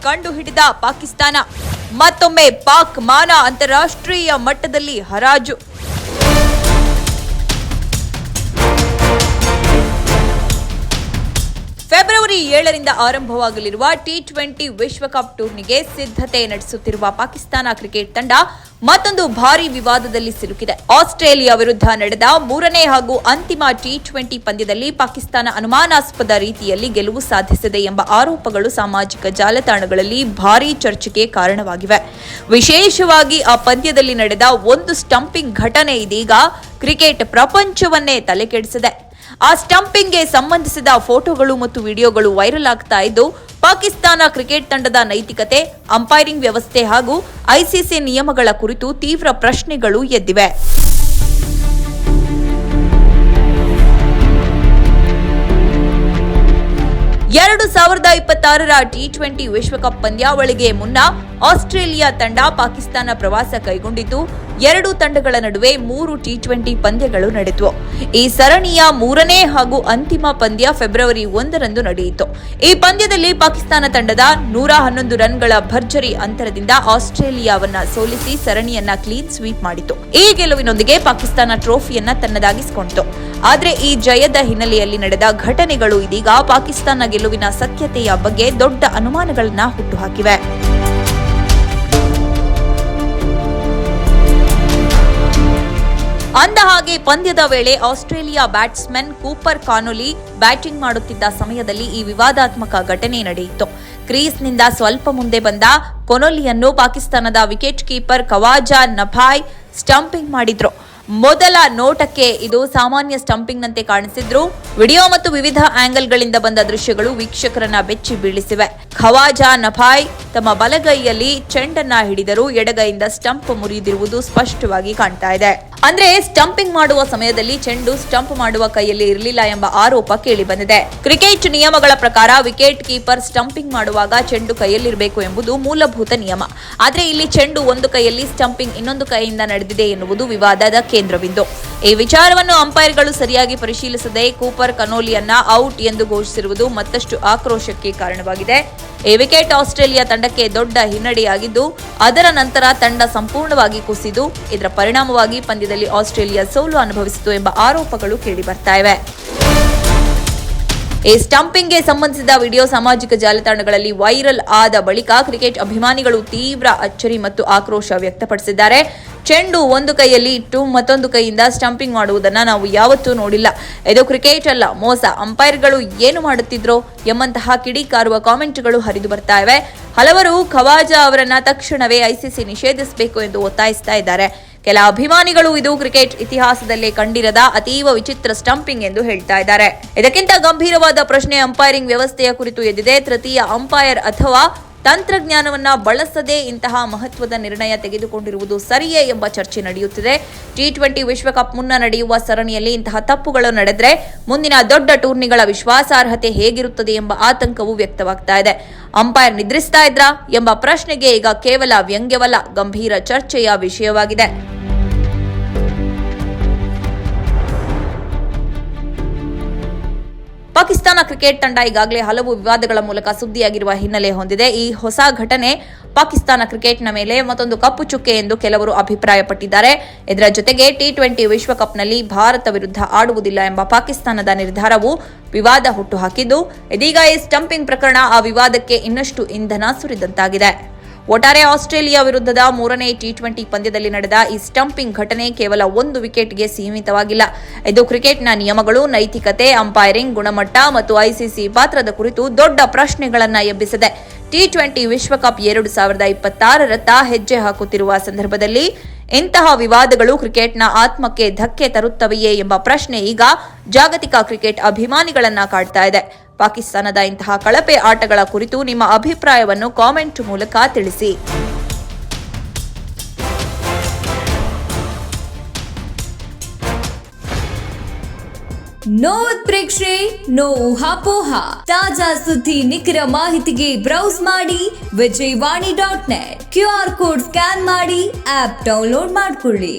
ಕಂಡುಹಿಡಿದ ಪಾಕಿಸ್ತಾನ. ಮತ್ತೊಮ್ಮೆ ಪಾಕ್ ಮಾನ ಅಂತಾರಾಷ್ಟ್ರೀಯ ಮಟ್ಟದಲ್ಲಿ ಹರಾಜು. ಫೆಬ್ರವರಿ 7ರಿಂದ ಆರಂಭವಾಗಲಿರುವ ಟಿ20 ವಿಶ್ವಕಪ್ ಟೂರ್ನಿಗೆ ಸಿದ್ಧತೆ ನಡೆಸುತ್ತಿರುವ ಪಾಕಿಸ್ತಾನ ಕ್ರಿಕೆಟ್ ತಂಡ ಮತ್ತೊಂದು ಭಾರೀ ವಿವಾದದಲ್ಲಿ ಸಿಲುಕಿದೆ. ಆಸ್ಟ್ರೇಲಿಯಾ ವಿರುದ್ಧ ನಡೆದ 3ನೇ ಹಾಗೂ ಅಂತಿಮ ಟಿ20 ಪಂದ್ಯದಲ್ಲಿ ಪಾಕಿಸ್ತಾನ ಅನುಮಾನಾಸ್ಪದ ರೀತಿಯಲ್ಲಿ ಗೆಲುವು ಸಾಧಿಸಿದೆ ಎಂಬ ಆರೋಪಗಳು ಸಾಮಾಜಿಕ ಜಾಲತಾಣಗಳಲ್ಲಿ ಭಾರೀ ಚರ್ಚೆಗೆ ಕಾರಣವಾಗಿವೆ. ವಿಶೇಷವಾಗಿ ಆ ಪಂದ್ಯದಲ್ಲಿ ನಡೆದ ಒಂದು ಸ್ಟಂಪಿಂಗ್ ಘಟನೆ ಇದೀಗ ಕ್ರಿಕೆಟ್ ಪ್ರಪಂಚವನ್ನೇ ತಲೆಕೆಡಿಸಿದೆ. ಆ ಸ್ಟಂಪಿಂಗ್ಗೆ ಸಂಬಂಧಿಸಿದ ಫೋಟೋಗಳು ಮತ್ತು ವಿಡಿಯೋಗಳು ವೈರಲ್ ಆಗ್ತಾ ಇದ್ದು, ಪಾಕಿಸ್ತಾನ ಕ್ರಿಕೆಟ್ ತಂಡದ ನೈತಿಕತೆ, ಅಂಪೈರಿಂಗ್ ವ್ಯವಸ್ಥೆ ಹಾಗೂ ಐಸಿಸಿ ನಿಯಮಗಳ ಕುರಿತು ತೀವ್ರ ಪ್ರಶ್ನೆಗಳು ಎದ್ದಿವೆ. 2026ರ ಟಿ20 ವಿಶ್ವಕಪ್ ಪಂದ್ಯಾವಳಿಗೆ ಮುನ್ನ ಆಸ್ಟ್ರೇಲಿಯಾ ತಂಡ ಪಾಕಿಸ್ತಾನ ಪ್ರವಾಸ ಕೈಗೊಂಡಿದ್ದು, ಎರಡೂ ತಂಡಗಳ ನಡುವೆ 3 ಟಿ20 ಪಂದ್ಯಗಳು ನಡೆದವು. ಈ ಸರಣಿಯ 3ನೇ ಹಾಗೂ ಅಂತಿಮ ಪಂದ್ಯ ಫೆಬ್ರವರಿ 1ರಂದು ನಡೆಯಿತು. ಈ ಪಂದ್ಯದಲ್ಲಿ ಪಾಕಿಸ್ತಾನ ತಂಡದ 111 ರನ್ಗಳ ಭರ್ಜರಿ ಅಂತರದಿಂದ ಆಸ್ಟ್ರೇಲಿಯಾವನ್ನ ಸೋಲಿಸಿ ಸರಣಿಯನ್ನ ಕ್ಲೀನ್ ಸ್ವೀಪ್ ಮಾಡಿತು. ಈ ಗೆಲುವಿನೊಂದಿಗೆ ಪಾಕಿಸ್ತಾನ ಟ್ರೋಫಿಯನ್ನ ತನ್ನದಾಗಿಸಿಕೊಂಡಿತು. ಆದರೆ ಈ ಜಯದ ಹಿನ್ನೆಲೆಯಲ್ಲಿ ನಡೆದ ಘಟನೆಗಳು ಇದೀಗ ಪಾಕಿಸ್ತಾನ ಗೆಲುವಿನ ಸತ್ಯತೆಯ ಬಗ್ಗೆ ದೊಡ್ಡ ಅನುಮಾನಗಳನ್ನ ಹುಟ್ಟುಹಾಕಿವೆ. ಅಂದಹಾಗೆ ಪಂದ್ಯದ ವೇಳೆ ಆಸ್ಟ್ರೇಲಿಯಾ ಬ್ಯಾಟ್ಸ್ಮನ್ ಕೂಪರ್ ಕಾನೊಲಿ ಬ್ಯಾಟಿಂಗ್ ಮಾಡುತ್ತಿದ್ದ ಸಮಯದಲ್ಲಿ ಈ ವಿವಾದಾತ್ಮಕ ಘಟನೆ ನಡೆಯಿತು. ಕ್ರೀಸ್ನಿಂದ ಸ್ವಲ್ಪ ಮುಂದೆ ಬಂದ ಕೊನೊಲಿಯನ್ನು ಪಾಕಿಸ್ತಾನದ ವಿಕೆಟ್ ಕೀಪರ್ ಖವಾಜಾ ನಫಾಯ್ ಸ್ಟಂಪಿಂಗ್ ಮಾಡಿದ್ರು. ಮೊದಲ ನೋಟಕ್ಕೆ ಇದು ಸಾಮಾನ್ಯ ಸ್ಟಂಪಿಂಗ್ನಂತೆ ಕಾಣಿಸಿದ್ರು. ವಿಡಿಯೋ ಮತ್ತು ವಿವಿಧ ಆಂಗಲ್ಗಳಿಂದ ಬಂದ ದೃಶ್ಯಗಳು ವೀಕ್ಷಕರನ್ನ ಬೆಚ್ಚಿ ಬೀಳಿಸಿವೆ. ಖವಾಜಾ ನಫಾಯ್ ತಮ್ಮ ಬಲಗೈಯಲ್ಲಿ ಚೆಂಡನ್ನ ಹಿಡಿದರೂ ಎಡಗೈಯಿಂದ ಸ್ಟಂಪ್ ಮುರಿದಿರುವುದು ಸ್ಪಷ್ಟವಾಗಿ ಕಾಣ್ತಾ ಇದೆ. ಅಂದ್ರೆ ಸ್ಟಂಪಿಂಗ್ ಮಾಡುವ ಸಮಯದಲ್ಲಿ ಚೆಂಡು ಸ್ಟಂಪ್ ಮಾಡುವ ಕೈಯಲ್ಲಿ ಇರಲಿಲ್ಲ ಎಂಬ ಆರೋಪ ಕೇಳಿ ಬಂದಿದೆ. ಕ್ರಿಕೆಟ್ ನಿಯಮಗಳ ಪ್ರಕಾರ ವಿಕೆಟ್ ಕೀಪರ್ ಸ್ಟಂಪಿಂಗ್ ಮಾಡುವಾಗ ಚೆಂಡು ಕೈಯಲ್ಲಿರಬೇಕು ಎಂಬುದು ಮೂಲಭೂತ ನಿಯಮ. ಆದ್ರೆ ಇಲ್ಲಿ ಚೆಂಡು ಒಂದು ಕೈಯಲ್ಲಿ, ಸ್ಟಂಪಿಂಗ್ ಇನ್ನೊಂದು ಕೈಯಿಂದ ನಡೆದಿದೆ ಎನ್ನುವುದು ವಿವಾದದ ಕೇಂದ್ರಬಿಂದು. ಈ ವಿಚಾರವನ್ನು ಅಂಪೈರ್ಗಳು ಸರಿಯಾಗಿ ಪರಿಶೀಲಿಸದೆ ಕೂಪರ್ ಕನೋಲಿಯನ್ನ ಔಟ್ ಎಂದು ಘೋಷಿಸಿರುವುದು ಮತ್ತಷ್ಟು ಆಕ್ರೋಶಕ್ಕೆ ಕಾರಣವಾಗಿದೆ. ಈ ವಿಕೆಟ್ ಆಸ್ಟ್ರೇಲಿಯಾ ತಂಡಕ್ಕೆ ದೊಡ್ಡ ಹಿನ್ನಡೆಯಾಗಿದ್ದು, ಅದರ ನಂತರ ತಂಡ ಸಂಪೂರ್ಣವಾಗಿ ಕುಸಿದು ಇದರ ಪರಿಣಾಮವಾಗಿ ಪಂದ್ಯದಲ್ಲಿ ಆಸ್ಟ್ರೇಲಿಯಾ ಸೋಲು ಅನುಭವಿಸಿತು ಎಂಬ ಆರೋಪಗಳು ಕೇಳಿಬರ್ತಾ ಇವೆ. ಈ ಸ್ಟಂಪಿಂಗ್ಗೆ ಸಂಬಂಧಿಸಿದ ವಿಡಿಯೋ ಸಾಮಾಜಿಕ ಜಾಲತಾಣಗಳಲ್ಲಿ ವೈರಲ್ ಆದ ಬಳಿಕ ಕ್ರಿಕೆಟ್ ಅಭಿಮಾನಿಗಳು ತೀವ್ರ ಅಚ್ಚರಿ ಮತ್ತು ಆಕ್ರೋಶ ವ್ಯಕ್ತಪಡಿಸಿದ್ದಾರೆ. ಚೆಂಡು ಒಂದು ಕೈಯಲ್ಲಿ ಇಟ್ಟು ಮತ್ತೊಂದು ಕೈಯಿಂದ ಸ್ಟಂಪಿಂಗ್ ಮಾಡುವುದನ್ನು ನಾವು ಯಾವತ್ತೂ ನೋಡಿಲ್ಲ. ಇದು ಕ್ರಿಕೆಟ್ ಅಲ್ಲ, ಮೋಸ. ಅಂಪೈರ್ಗಳು ಏನು ಮಾಡುತ್ತಿದ್ರೋ ಎಂಬಂತಹ ಕಿಡಿಕಾರುವ ಕಾಮೆಂಟ್ಗಳು ಹರಿದು ಬರ್ತಾ ಇವೆ. ಹಲವರು ಖವಾಜಾ ಅವರನ್ನ ತಕ್ಷಣವೇ ಐಸಿಸಿ ನಿಷೇಧಿಸಬೇಕು ಎಂದು ಒತ್ತಾಯಿಸ್ತಾ ಇದ್ದಾರೆ. ಕೆಲ ಅಭಿಮಾನಿಗಳು ಇದು ಕ್ರಿಕೆಟ್ ಇತಿಹಾಸದಲ್ಲೇ ಕಂಡಿರದ ಅತೀವ ವಿಚಿತ್ರ ಸ್ಟಂಪಿಂಗ್ ಎಂದು ಹೇಳ್ತಾ ಇದ್ದಾರೆ. ಇದಕ್ಕಿಂತ ಗಂಭೀರವಾದ ಪ್ರಶ್ನೆ ಅಂಪೈರಿಂಗ್ ವ್ಯವಸ್ಥೆಯ ಕುರಿತು ಎದ್ದಿದೆ. ತೃತೀಯ ಅಂಪೈರ್ ಅಥವಾ ತಂತ್ರಜ್ಞಾನವನ್ನ ಬಳಸದೆ ಇಂತಹ ಮಹತ್ವದ ನಿರ್ಣಯ ತೆಗೆದುಕೊಂಡಿರುವುದು ಸರಿಯೇ ಎಂಬ ಚರ್ಚೆ ನಡೆಯುತ್ತಿದೆ. ಟಿ20 ವಿಶ್ವಕಪ್ ಮುನ್ನ ನಡೆಯುವ ಸರಣಿಯಲ್ಲಿ ಇಂತಹ ತಪ್ಪುಗಳು ನಡೆದರೆ ಮುಂದಿನ ದೊಡ್ಡ ಟೂರ್ನಿಗಳ ವಿಶ್ವಾಸಾರ್ಹತೆ ಹೇಗಿರುತ್ತದೆ ಎಂಬ ಆತಂಕವೂ ವ್ಯಕ್ತವಾಗ್ತಾ ಇದೆ. ಅಂಪೈರ್ ನಿದ್ರಿಸ್ತಾ ಇದ್ರಾ ಎಂಬ ಪ್ರಶ್ನೆಗೆ ಈಗ ಕೇವಲ ವ್ಯಂಗ್ಯವಲ್ಲ, ಗಂಭೀರ ಚರ್ಚೆಯ ವಿಷಯವಾಗಿದೆ. ಪಾಕಿಸ್ತಾನ ಕ್ರಿಕೆಟ್ ತಂಡ ಈಗಾಗಲೇ ಹಲವು ವಿವಾದಗಳ ಮೂಲಕ ಸುದ್ದಿಯಾಗಿರುವ ಹಿನ್ನೆಲೆ ಹೊಂದಿದೆ. ಈ ಹೊಸ ಘಟನೆ ಪಾಕಿಸ್ತಾನ ಕ್ರಿಕೆಟ್ನ ಮೇಲೆ ಮತ್ತೊಂದು ಕಪ್ಪು ಚುಕ್ಕೆ ಎಂದು ಕೆಲವರು ಅಭಿಪ್ರಾಯಪಟ್ಟಿದ್ದಾರೆ. ಇದರ ಜೊತೆಗೆ ಟಿ20 ವಿಶ್ವಕಪ್ನಲ್ಲಿ ಭಾರತ ವಿರುದ್ಧ ಆಡುವುದಿಲ್ಲ ಎಂಬ ಪಾಕಿಸ್ತಾನದ ನಿರ್ಧಾರವು ವಿವಾದ ಹುಟ್ಟುಹಾಕಿದ್ದು, ಇದೀಗ ಈ ಸ್ಟಂಪಿಂಗ್ ಪ್ರಕರಣ ಆ ವಿವಾದಕ್ಕೆ ಇನ್ನಷ್ಟು ಇಂಧನ ಸುರಿದಂತಾಗಿದೆ. ಒಟ್ಟಾರೆ ಆಸ್ಟ್ರೇಲಿಯಾ ವಿರುದ್ಧದ 3ನೇ ಟಿ20 ಪಂದ್ಯದಲ್ಲಿ ನಡೆದ ಈ ಸ್ಟಂಪಿಂಗ್ ಘಟನೆ ಕೇವಲ ಒಂದು ವಿಕೆಟ್ಗೆ ಸೀಮಿತವಾಗಿಲ್ಲ. ಇದು ಕ್ರಿಕೆಟ್ನ ನಿಯಮಗಳು, ನೈತಿಕತೆ, ಅಂಪೈರಿಂಗ್ ಗುಣಮಟ್ಟ ಮತ್ತು ಐಸಿಸಿ ಪಾತ್ರದ ಕುರಿತು ದೊಡ್ಡ ಪ್ರಶ್ನೆಗಳನ್ನು ಎಬ್ಬಿಸಿದೆ. ಟಿ20 ವಿಶ್ವಕಪ್ 2026ರತ್ತ ಹೆಜ್ಜೆ ಹಾಕುತ್ತಿರುವ ಸಂದರ್ಭದಲ್ಲಿ ಇಂತಹ ವಿವಾದಗಳು ಕ್ರಿಕೆಟ್ನ ಆತ್ಮಕ್ಕೆ ಧಕ್ಕೆ ತರುತ್ತವೆಯೇ ಎಂಬ ಪ್ರಶ್ನೆ ಈಗ ಜಾಗತಿಕ ಕ್ರಿಕೆಟ್ ಅಭಿಮಾನಿಗಳನ್ನ ಕಾಡ್ತಾ ಇದೆ. ಪಾಕಿಸ್ತಾನದ ಇಂತಹ ಕಳಪೆ ಆಟಗಳ ಕುರಿತು ನಿಮ್ಮ ಅಭಿಪ್ರಾಯವನ್ನು ಕಾಮೆಂಟ್ ಮೂಲಕ ತಿಳಿಸಿ. ನೋ ಉತ್ಪ್ರೇಕ್ಷೆ, ನೋ ಊಹಾಪೋಹ. ತಾಜಾ ಸುದ್ದಿ, ನಿಖರ ಮಾಹಿತಿಗೆ ಬ್ರೌಸ್ ಮಾಡಿ vijayvani.net. QR ಕೋಡ್ ಸ್ಕ್ಯಾನ್ ಮಾಡಿ ಆಪ್ ಡೌನ್ಲೋಡ್ ಮಾಡಿಕೊಳ್ಳಿ.